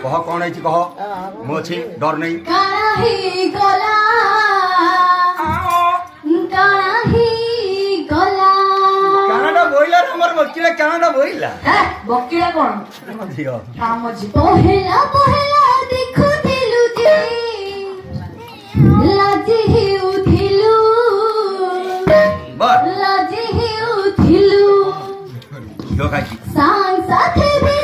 कह कौन है कह मु अच्छी डर नहीं काना ही गला काना ही गला कानाडा बोइला हमर बकिला कानाडा बोइला बकिला कोन झियो काम जी पहला पहला देखुथिलु जे लाजी ही उथिलु बस लाजी ही उथिलु झियो काकी सांग साथे भी